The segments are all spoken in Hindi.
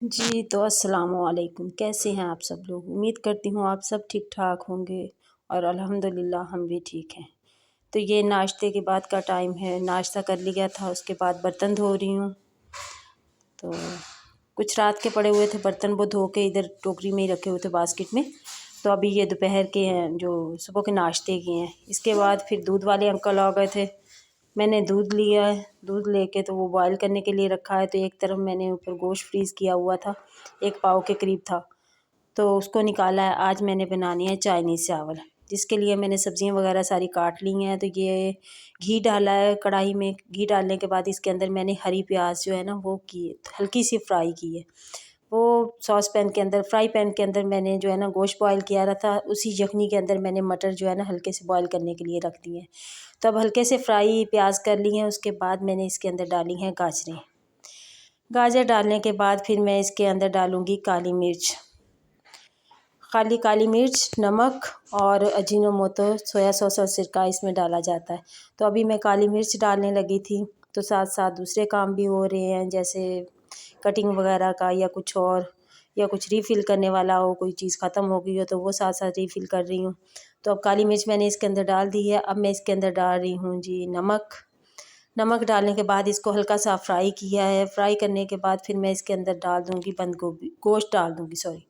जी, तो अस्सलामुअलैकुम। कैसे हैं आप सब लोग? उम्मीद करती हूँ आप सब ठीक-ठाक होंगे और अल्हम्दुलिल्लाह हम भी ठीक हैं। तो ये नाश्ते के बाद का टाइम है, नाश्ता कर लिया था, उसके बाद बर्तन धो रही हूँ। तो कुछ रात के पड़े हुए थे बर्तन, वो धो के इधर टोकरी में ही रखे हुए थे बास्केट में। तो अभी ये दोपहर के हैं जो सुबह के नाश्ते के हैं। इसके बाद फिर दूध वाले अंकल आ गए थे। मैंने दूध लिया है, दूध लेके तो वो बॉयल करने के लिए रखा है। तो एक तरफ मैंने ऊपर गोश्त फ्रीज़ किया हुआ था, 1 पाव के करीब था, तो उसको निकाला है। आज मैंने बनानी है चाइनीज़ चावल, जिसके लिए मैंने सब्जियां वगैरह सारी काट ली हैं। तो ये घी डाला है कढ़ाई में। घी डालने के बाद इसके अंदर मैंने हरी प्याज जो है ना वो की हल्की सी फ्राई की है। वो सॉस पैन के अंदर, फ्राई पैन के अंदर मैंने जो है ना गोश्त बॉयल किया रहा था, उसी यखनी के अंदर मैंने मटर जो है ना हल्के से बॉयल करने के लिए रख दिए हैं। तो अब हल्के से फ्राई प्याज कर ली हैं। उसके बाद मैंने इसके अंदर डाली हैं गाजरें। गाजर डालने के बाद फिर मैं इसके अंदर डालूँगी काली मिर्च, खाली काली मिर्च, नमक और अजीनोमोटो, सोया सॉस और सिरका इसमें डाला जाता है। तो अभी मैं काली मिर्च डालने लगी थी, तो साथ साथ दूसरे काम भी हो रहे हैं, जैसे कटिंग वगैरह का या कुछ और, या कुछ रीफ़िल करने वाला हो, कोई चीज़ ख़त्म हो गई हो तो वो साथ साथ रीफ़िल कर रही हूँ। तो अब काली मिर्च मैंने इसके अंदर डाल दी है। अब मैं इसके अंदर डाल रही हूँ जी नमक। नमक डालने के बाद इसको हल्का सा फ्राई किया है। फ्राई करने के बाद फिर मैं इसके अंदर डाल दूँगी बंद गोभी, गोश्त डाल दूँगी, सॉरी,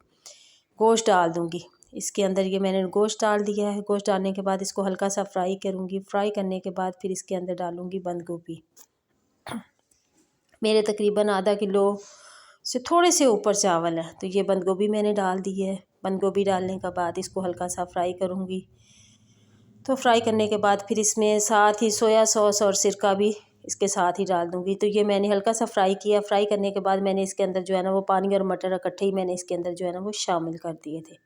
गोश्त डाल दूँगी। इसके अंदर ये मैंने गोश्त डाल दिया है। गोश्त डालने के बाद इसको हल्का सा फ्राई करूँगी। फ्राई करने के बाद फिर इसके अंदर डालूँगी बंद गोभी। मेरे तकरीबन आधा किलो से थोड़े से ऊपर चावल है, तो ये बंद गोभी मैंने डाल दी है। बंद गोभी डालने के बाद इसको हल्का सा फ्राई करूँगी। तो फ्राई करने के बाद फिर इसमें साथ ही सोया सॉस और सिरका भी इसके साथ ही डाल दूँगी। तो ये मैंने हल्का सा फ्राई किया। फ्राई करने के बाद मैंने इसके अंदर जो है ना वो पानी और मटर इकट्ठे ही मैंने इसके अंदर जो है ना वो शामिल कर दिए थे।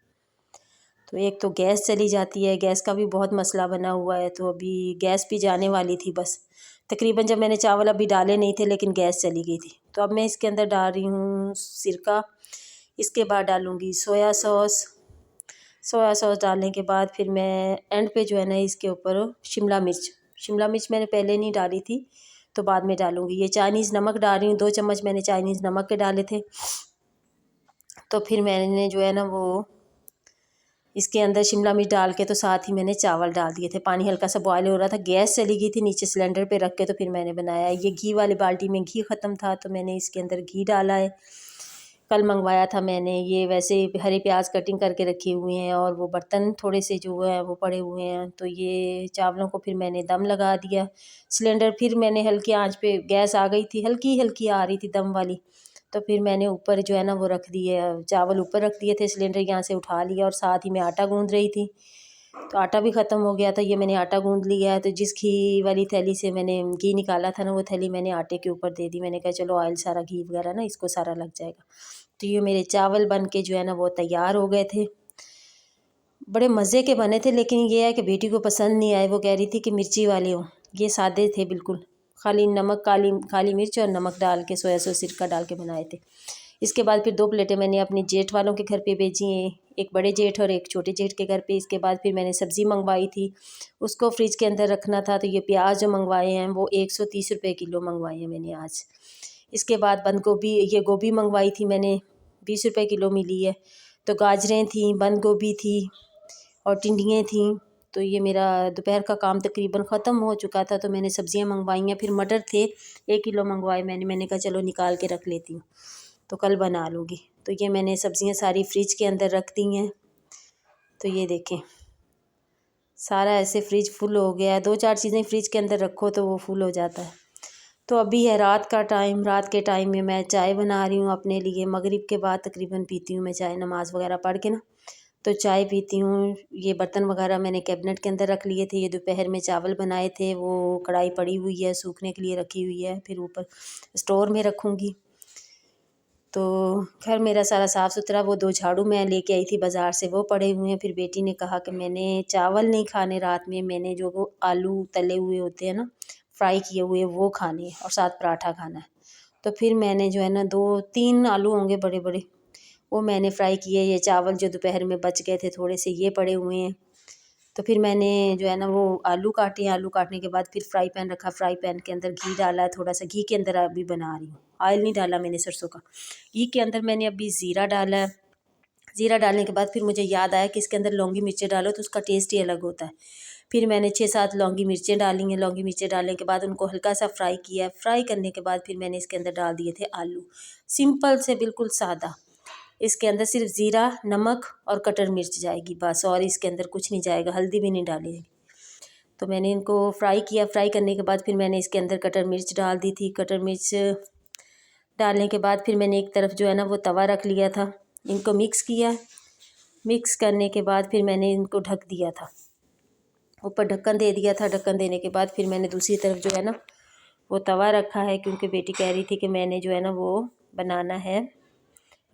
तो एक तो गैस चली जाती है, गैस का भी बहुत मसला बना हुआ है, तो अभी गैस भी जाने वाली थी बस। तकरीबन जब मैंने चावल अभी डाले नहीं थे, लेकिन गैस चली गई थी। तो अब मैं इसके अंदर डाल रही हूँ सिरका। इसके बाद डालूँगी सोया सॉस। सोया सॉस डालने के बाद फिर मैं एंड पे जो है ना इसके ऊपर शिमला मिर्च मैंने पहले नहीं डाली थी, तो बाद में डालूँगी। ये चाइनीज़ नमक डाल रही हूँ, 2 चम्मच मैंने चाइनीज़ नमक के डाले थे। तो फिर मैंने जो है ना वो इसके अंदर शिमला मिर्च डाल के तो साथ ही मैंने चावल डाल दिए थे। पानी हल्का सा बॉयल हो रहा था, गैस चली गई थी नीचे सिलेंडर पे रख के, तो फिर मैंने बनाया। ये घी वाली बाल्टी में घी ख़त्म था, तो मैंने इसके अंदर घी डाला है। कल मंगवाया था मैंने। ये वैसे हरे प्याज कटिंग करके रखे हुए हैं और वो बर्तन थोड़े से जो है वो पड़े हुए हैं। तो ये चावलों को फिर मैंने दम लगा दिया। सिलेंडर फिर मैंने हल्की आंच पे, गैस आ गई थी, हल्की हल्की आ रही थी दम वाली, तो फिर मैंने ऊपर जो है ना वो रख दिए, चावल ऊपर रख दिए थे, सिलेंडर यहाँ से उठा लिया और साथ ही मैं आटा गूँध रही थी। तो आटा भी ख़त्म हो गया था, ये मैंने आटा गूँध लिया है। तो जिस घी वाली थैली से मैंने घी निकाला था ना, वो थैली मैंने आटे के ऊपर दे दी। मैंने कहा चलो ऑयल सारा, घी वगैरह ना इसको सारा लग जाएगा। तो ये मेरे चावल बन के जो है ना वो तैयार हो गए थे। बड़े मज़े के बने थे, लेकिन ये है कि बेटी को पसंद नहीं आए। वो कह रही थी कि मिर्ची वाले हों। ये सादे थे बिल्कुल, खाली नमक, काली काली मिर्च और नमक डाल के, सोया सॉस सिरका डाल के बनाए थे। इसके बाद फिर 2 प्लेटें मैंने अपने जेठ वालों के घर पे भेजी हैं, एक बड़े जेठ और एक छोटे जेठ के घर पे। इसके बाद फिर मैंने सब्ज़ी मंगवाई थी, उसको फ्रिज के अंदर रखना था। तो ये प्याज जो मंगवाए हैं वो 130 रुपये किलो मंगवाए हैं मैंने आज। इसके बाद बंद गोभी, ये गोभी मंगवाई थी मैंने, 20 रुपये किलो मिली है। तो गाजरें थी, बंद गोभी थी और टिंडियाँ थीं। तो ये मेरा दोपहर का काम तकरीबन ख़त्म हो चुका था। तो मैंने सब्ज़ियाँ मंगवाई हैं। फिर मटर थे, 1 किलो मंगवाए मैंने कहा चलो निकाल के रख लेती हूँ, तो कल बना लूँगी। तो ये मैंने सब्ज़ियाँ सारी फ्रिज के अंदर रख दी हैं। तो ये देखें, सारा ऐसे फ्रिज फुल हो गया है। 2-4 चीज़ें फ्रिज के अंदर रखो तो वो फुल हो जाता है। तो अभी है रात का टाइम। रात के टाइम में मैं चाय बना रही हूँ अपने लिए। मगरिब के बाद तकरीबन पीती हूँ मैं चाय, नमाज़ वगैरह पढ़ के ना, तो चाय पीती हूँ। ये बर्तन वगैरह मैंने कैबिनेट के अंदर रख लिए थे। ये दोपहर में चावल बनाए थे, वो कढ़ाई पड़ी हुई है, सूखने के लिए रखी हुई है, फिर ऊपर स्टोर में रखूँगी। तो खैर मेरा सारा साफ़ सुथरा, वो 2 झाड़ू मैं लेके आई थी बाज़ार से, वो पड़े हुए हैं। फिर बेटी ने कहा कि मैंने चावल नहीं खाने रात में, मैंने जो वो आलू तले हुए होते हैं ना, फ्राई किए हुए, वो खाने हैं और साथ पराठा खाना है। तो फिर मैंने जो है ना 2-3 आलू होंगे बड़े बड़े, वो मैंने फ्राई किए। ये चावल जो दोपहर में बच गए थे थोड़े से, ये पड़े हुए हैं। तो फिर मैंने जो है ना वो आलू काटे, आलू काटने के बाद फिर फ्राई पैन रखा, फ्राई पैन के अंदर घी डाला, थोड़ा सा घी के अंदर अभी बना रही हूँ, ऑयल नहीं डाला मैंने सरसों का। घी के अंदर मैंने अभी ज़ीरा डाला है। ज़ीरा डालने के बाद फिर मुझे याद आया कि इसके अंदर लौंगी मिर्चें डालो तो उसका टेस्ट ही अलग होता है। फिर मैंने 6-7 लौंगी मिर्चें डाली हैं। लौंगी मिर्चें डालने के बाद उनको हल्का सा फ्राई किया। फ्राई करने के बाद फिर मैंने इसके अंदर डाल दिए थे आलू, सिंपल से बिल्कुल सादा। इसके अंदर सिर्फ ज़ीरा, नमक और कटर मिर्च जाएगी बस, और इसके अंदर कुछ नहीं जाएगा, हल्दी भी नहीं डालेगी। तो मैंने इनको फ्राई किया। फ्राई करने के बाद फिर मैंने इसके अंदर कटर मिर्च डाल दी थी। कटर मिर्च डालने के बाद फिर मैंने एक तरफ जो है ना वो तवा रख लिया था, इनको मिक्स किया। मिक्स करने के बाद फिर मैंने इनको ढक दिया था, ऊपर ढक्कन दे दिया था। ढक्कन देने के बाद फिर मैंने दूसरी तरफ जो है ना वो तवा रखा है, क्योंकि बेटी कह रही थी कि मैंने जो है ना वो बनाना है,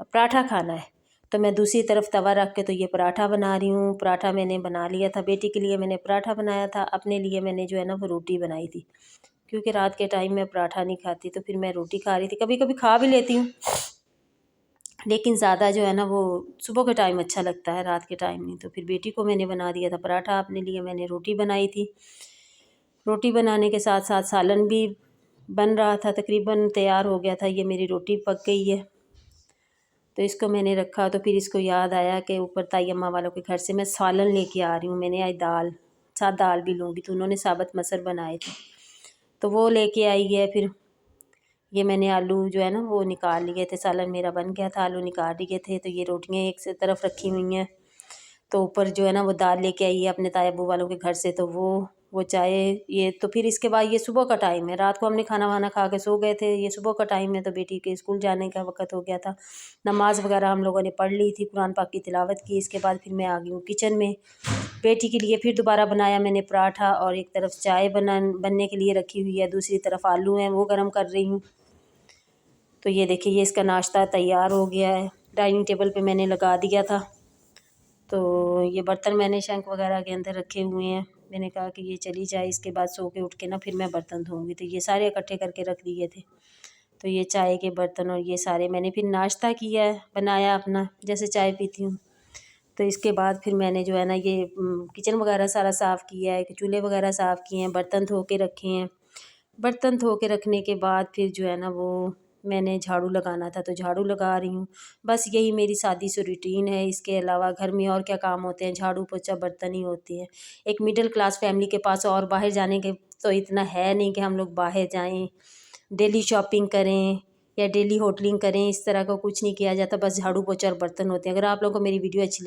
पराठा खाना है। तो मैं दूसरी तरफ तवा रख के तो ये पराठा बना रही हूँ। पराठा मैंने बना लिया था, बेटी के लिए मैंने पराठा बनाया था, अपने लिए मैंने जो है ना वो रोटी बनाई थी, क्योंकि रात के टाइम में पराठा नहीं खाती तो फिर मैं रोटी खा रही थी। कभी कभी खा भी लेती हूँ, लेकिन ज़्यादा जो है ना वो सुबह के टाइम अच्छा लगता है, रात के टाइम नहीं। तो फिर बेटी को मैंने बना दिया था पराठा, अपने लिए मैंने रोटी बनाई थी। रोटी बनाने के साथ साथ सालन भी बन रहा था, तकरीबन तैयार हो गया था। ये मेरी रोटी पक गई है, तो इसको मैंने रखा। तो फिर इसको याद आया कि ऊपर ताई अम्मा वालों के घर से मैं सालन लेके आ रही हूँ। मैंने आज दाल, साथ दाल भी लूँगी, तो उन्होंने साबुत मसर बनाए थे तो वो लेके आई है। फिर ये मैंने आलू जो है ना वो निकाल लिए थे, सालन मेरा बन गया था, आलू निकाल लिए थे। तो ये रोटियां एक से तरफ रखी हुई हैं। तो ऊपर जो है ना वो दाल लेके आई है अपने ताई अब्बू वालों के घर से, तो वो चाय ये। तो फिर इसके बाद ये सुबह का टाइम है, रात को हमने खाना वाना खा के सो गए थे, ये सुबह का टाइम है। तो बेटी के स्कूल जाने का वक्त हो गया था। नमाज़ वगैरह हम लोगों ने पढ़ ली थी, कुरान पाक की तिलावत की। इसके बाद फिर मैं आ गई हूँ किचन में। बेटी के लिए फिर दोबारा बनाया मैंने पराठा, और एक तरफ चाय बनने के लिए रखी हुई है, दूसरी तरफ आलू हैं वो गर्म कर रही हूँ। तो ये देखिए ये इसका नाश्ता तैयार हो गया है, डाइनिंग टेबल पे मैंने लगा दिया था। तो ये बर्तन मैंने शंख वगैरह के अंदर रखे हुए हैं। मैंने कहा कि ये चली जाए, इसके बाद सो के उठ के ना फिर मैं बर्तन धोऊंगी। तो ये सारे इकट्ठे करके रख दिए थे। तो ये चाय के बर्तन और ये सारे मैंने फिर नाश्ता किया है, बनाया अपना, जैसे चाय पीती हूँ। तो इसके बाद फिर मैंने जो है ना ये किचन वगैरह सारा साफ़ किया है, चूल्हे वगैरह साफ़ किए हैं, बर्तन धो के रखे हैं। बर्तन धो के रखने के बाद फिर जो है ना वो मैंने झाड़ू लगाना था, तो झाड़ू लगा रही हूँ। बस यही मेरी सादी सी रूटीन है। इसके अलावा घर में और क्या काम होते हैं, झाड़ू पोछा बर्तन ही होते हैं। एक मिडिल क्लास फैमिली के पास और बाहर जाने के तो इतना है नहीं कि हम लोग बाहर जाएं, डेली शॉपिंग करें या डेली होटलिंग करें, इस तरह का कुछ नहीं किया जाता। बस झाड़ू पोछा और बर्तन होते हैं। अगर आप लोगों को मेरी वीडियो अच्छी